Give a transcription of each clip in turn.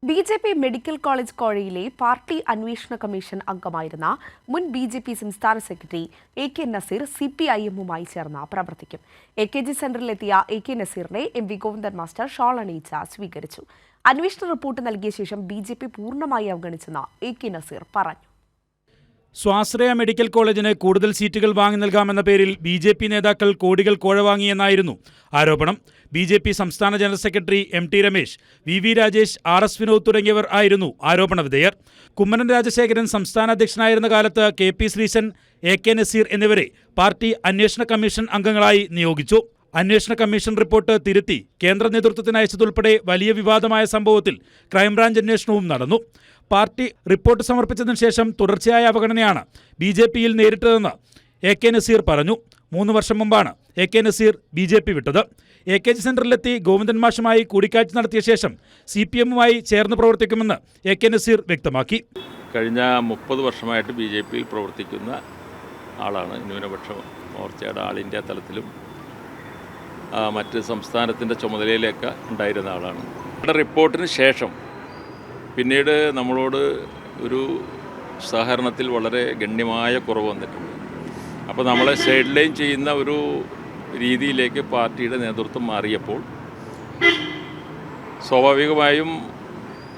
BJP medical college കോഴയിലെ party അന്വേഷണ commission അംഗമായിരുന്ന മുൻ ബി.ജെ.പി സംസ്ഥാന സെക്രട്ടറി എ.കെ. നസീർ CPIM-മായി ചേർന്ന് പ്രവർത്തിക്കും. AKG സെന്ററിലെത്തിയ എ.കെ. നസീറിനെ എം.വി. ഗോവിന്ദൻ മാസ്റ്റർ ഷാൾ അണിയിച്ച് സ്വീകരിച്ചു. അന്വേഷണ റിപ്പോർട്ട് നൽകിയ ശേഷം ബി.ജെ.പി പൂർണ്ണമായി അവഗണിച്ചെന്ന് എ.കെ. നസീർ പറഞ്ഞു. സ്വാശ്രയ മെഡിക്കൽ കോളേജിന് കൂടുതൽ സീറ്റുകൾ വാങ്ങി നൽകാമെന്ന പേരിൽ ബി.ജെ.പി നേതാക്കൾ കോടികൾ കോഴ വാങ്ങിയെന്നായിരുന്നു ആരോപണം. ബി.ജെ.പി സംസ്ഥാന general secretary M.T. Ramesh, V.V. Rajesh, R.S. Vinod തുടങ്ങിയവർ ആയിരുന്നു ആരോപണ വിധേയർ. കുമ്മനം രാജശേഖരൻ സംസ്ഥാന അധ്യക്ഷനായിരുന്ന കാലത്ത് K.P. ശ്രീശൻ, എ.കെ. നസീർ എന്നിവരെ പാർട്ടി അന്വേഷണ കമ്മീഷൻ അംഗങ്ങളായി നിയോഗിച്ചു. അന്വേഷണ കമ്മീഷൻ റിപ്പോർട്ട് തിരുത്തി കേന്ദ്ര നേതൃത്വത്തിന് അയച്ചതുൾപ്പെടെ വലിയ വിവാദമായ സംഭവത്തിൽ ക്രൈംബ്രാഞ്ച് അന്വേഷണവും നടന്നു. പാർട്ടി റിപ്പോർട്ട് സമർപ്പിച്ചതിനു ശേഷം തുടർച്ചയായ അവഗണനയാണ് ബി.ജെ.പിയിൽ നേരിട്ടതെന്ന് എ.കെ. നസീർ പറഞ്ഞു. 3 വർഷം മുമ്പാണ് എ.കെ. നസീർ ബി.ജെ.പി വിട്ടത്. AKG സെന്ററിലെത്തി ഗോവിന്ദൻ മാഷുമായി കൂടിക്കാഴ്ച നടത്തിയ ശേഷം CPM-മായി ചേർന്ന് പ്രവർത്തിക്കുമെന്ന് എ.കെ. നസീർ വ്യക്തമാക്കി. കഴിഞ്ഞ 30 വർഷമായിട്ട് ബി.ജെ.പിയിൽ പ്രവർത്തിക്കുന്ന ആളാണ്. ന്യൂനപക്ഷ മോർച്ചയുടെ ആൾ ഇന്ത്യ തലത്തിലും മറ്റ് സംസ്ഥാനത്തിൻ്റെ ചുമതലയിലൊക്കെ ഉണ്ടായിരുന്ന ആളാണ്. റിപ്പോർട്ടിന് ശേഷം പിന്നീട് നമ്മളോട് ഒരു സഹകരണത്തിൽ വളരെ ഗണ്യമായ കുറവ് വന്നിട്ടുണ്ട്. അപ്പോൾ നമ്മളെ സൈഡ് ലൈൻ ചെയ്യുന്ന ഒരു രീതിയിലേക്ക് പാർട്ടിയുടെ നേതൃത്വം മാറിയപ്പോൾ സ്വാഭാവികമായും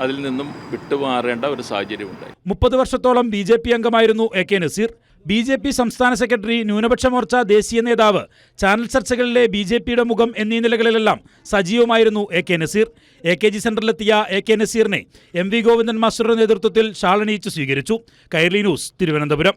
അതിൽ നിന്നും വിട്ടുമാറേണ്ട ഒരു സാഹചര്യമുണ്ടായി. 30 വർഷത്തോളം ബി.ജെ.പി അംഗമായിരുന്നു എ.കെ. നസീർ. ബി.ജെ.പി സംസ്ഥാന സെക്രട്ടറി, ന്യൂനപക്ഷ മോർച്ച ദേശീയ നേതാവ്, ചാനൽ ചർച്ചകളിലെ ബി.ജെ.പിയുടെ മുഖം എന്നീ നിലകളിലെല്ലാം സജീവമായിരുന്നു എ.കെ. നസീർ. AKG സെന്ററിലെത്തിയ എ.കെ. നസീറിനെ എം.വി. ഗോവിന്ദൻ മാസ്റ്ററുടെ നേതൃത്വത്തിൽ ഷാൾ അണിയിച്ച് സ്വീകരിച്ചു. കൈരളി ന്യൂസ്, തിരുവനന്തപുരം.